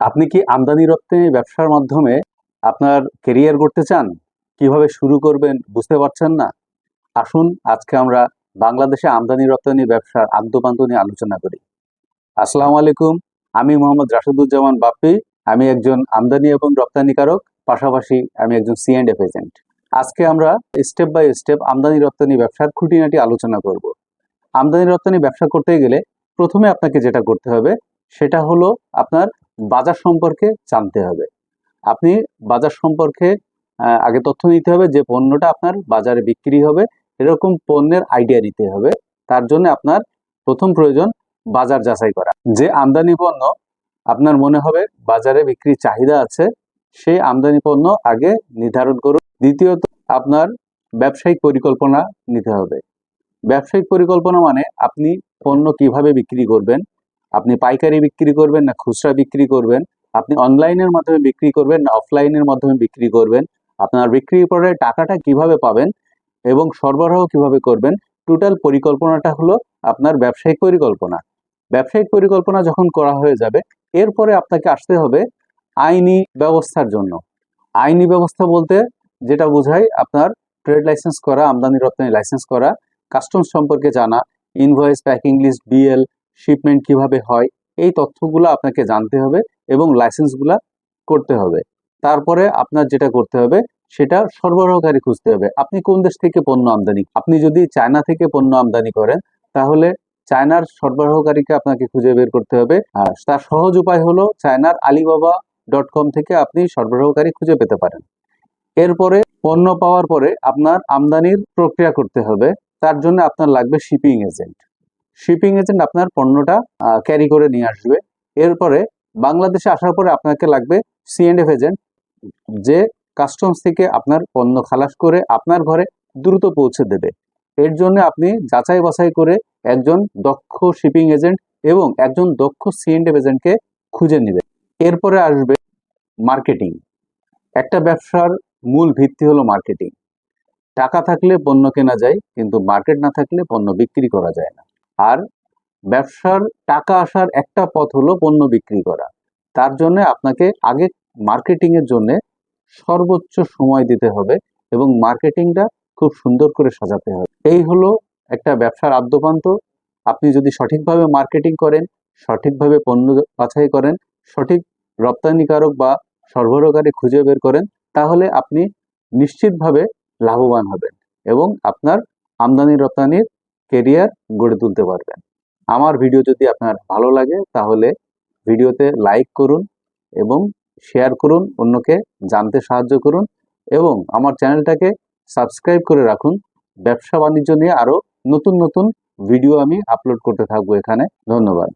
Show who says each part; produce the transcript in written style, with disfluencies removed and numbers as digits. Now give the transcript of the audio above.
Speaker 1: আপনি কি আমদানি রপ্তানি ব্যবসার মাধ্যমে আপনার কেরিয়ার গড়তে চান? কিভাবে শুরু করবেন বুঝতে পারছেন না? আসুন আজকে আমরা বাংলাদেশে আমদানি রপ্তানি ব্যবসার আদ্যোপান্ত নিয়ে আলোচনা করি। আসসালামু আলাইকুম। আমি মোহাম্মদ রাশেদুজ্জামান বাপ্পি। আমি একজন আমদানি এবং রপ্তানিকারক, পাশাপাশি আমি একজন C&F এজেন্ট। আজকে আমরা স্টেপ বাই স্টেপ আমদানি রপ্তানি ব্যবসার খুঁটিনাটি আলোচনা করব। আমদানি রপ্তানি ব্যবসা করতে গেলে প্রথমে আপনাকে যেটা করতে হবে সেটা হলো আপনার বাজার সম্পর্কে জানতে হবে। আপনি বাজার সম্পর্কে আগে তথ্য নিতে হবে, যে পণ্যটা আপনার বাজারে বিক্রি হবে এরকম পণ্যের আইডিয়া নিতে হবে। তার জন্য আপনার প্রথম প্রয়োজন বাজার যাচাই করা। যে আমদানি পণ্য আপনার মনে হবে বাজারে বিক্রির চাহিদা আছে, সেই আমদানি পণ্য আগে নির্ধারণ করুন। দ্বিতীয়ত আপনার ব্যবসায়িক পরিকল্পনা নিতে হবে। ব্যবসায়িক পরিকল্পনা মানে আপনি পণ্য কিভাবে বিক্রি করবেন, আপনি পাইকারি বিক্রি করবেন না খুচরা বিক্রি করবেন, আপনি অনলাইনের মাধ্যমে বিক্রি করবেন না অফলাইনের মাধ্যমে বিক্রি করবেন, আপনার বিক্রির পরে টাকাটা কিভাবে পাবেন এবং সরবরাহ কিভাবে করবেন। টোটাল পরিকল্পনাটা হলো আপনার ব্যবসায়িক পরিকল্পনা। ব্যবসায়িক পরিকল্পনা যখন করা হয়ে যাবে, এরপরে আপনাকে আসতে হবে আইনি ব্যবস্থার জন্য। আইনি ব্যবস্থা বলতে যেটা বোঝায় আপনার ট্রেড লাইসেন্স করা, আমদানি রপ্তানি লাইসেন্স করা, কাস্টমস সম্পর্কে জানা, invoice, packing list, BL, shipment কিভাবে হয়, এই তথ্যগুলো আপনাকে জানতে হবে এবং লাইসেন্সগুলো করতে হবে। তারপরে আপনার যেটা করতে হবে সেটা সরবরাহকারী খুঁজতে হবে। আপনি কোন দেশ থেকে পণ্য আমদানি, আপনি যদি চায়না থেকে পণ্য আমদানি করেন তাহলে চায়নার সরবরাহকারীকে আপনাকে খুঁজে বের করতে হবে। আর তার সহজ উপায় হলো চায়নার alibaba.com থেকে আপনি সরবরাহকারী খুঁজে পেতে পারেন। এরপরে পণ্য পাওয়ার পরে আপনার আমদানির প্রক্রিয়া করতে হবে। তার জন্য আপনার লাগবে শিপিং এজেন্ট। শিপিং এজেন্ট আপনার পণ্যটা ক্যারি করে নিয়ে আসবে। এরপরে বাংলাদেশে আসার পরে আপনাকে লাগবে C&F এজেন্ট, যে কাস্টমস থেকে আপনার পণ্য খালাস করে আপনার ঘরে দ্রুত পৌঁছে দেবে। এর জন্য আপনি যাচাই বাছাই করে একজন দক্ষ শিপিং এজেন্ট এবং একজন দক্ষ C&F এজেন্টকে খুঁজে নেবে। এরপরে আসবে মার্কেটিং। একটা ব্যবসার মূল ভিত্তি হলো মার্কেটিং। টাকা থাকলে পণ্য কেনা যায়, কিন্তু মার্কেট না থাকলে পণ্য বিক্রি করা যায় না। আর ব্যবসার টাকা আসার একটা পথ হলো পণ্য বিক্রি করা। তার জন্য আপনাকে আগে মার্কেটিং এর জন্য সর্বোচ্চ সময় দিতে হবে এবং মার্কেটিংটা খুব সুন্দর করে সাজাতে হবে। এই হলো একটা ব্যবসার আদ্যোপান্ত। আপনি যদি সঠিকভাবে মার্কেটিং করেন, সঠিকভাবে পণ্য বাছাই করেন, সঠিক রপ্তানিকারক বা সরবরাহকারী খুঁজে বের করেন, তাহলে আপনি নিশ্চিতভাবে লাভবান হবেন এবং আপনার আমদানি রপ্তানির কেরিয়ার গড়ে তুলতে পারবেন। আমার ভিডিও যদি আপনার ভালো লাগে তাহলে ভিডিওতে লাইক করুন এবং শেয়ার করুন, অন্যকে জানতে সাহায্য করুন এবং আমার চ্যানেলটাকে সাবস্ক্রাইব করে রাখুন। ব্যবসা বাণিজ্য নিয়ে আরো নতুন নতুন ভিডিও আমি আপলোড করতে থাকবো এখানে। ধন্যবাদ।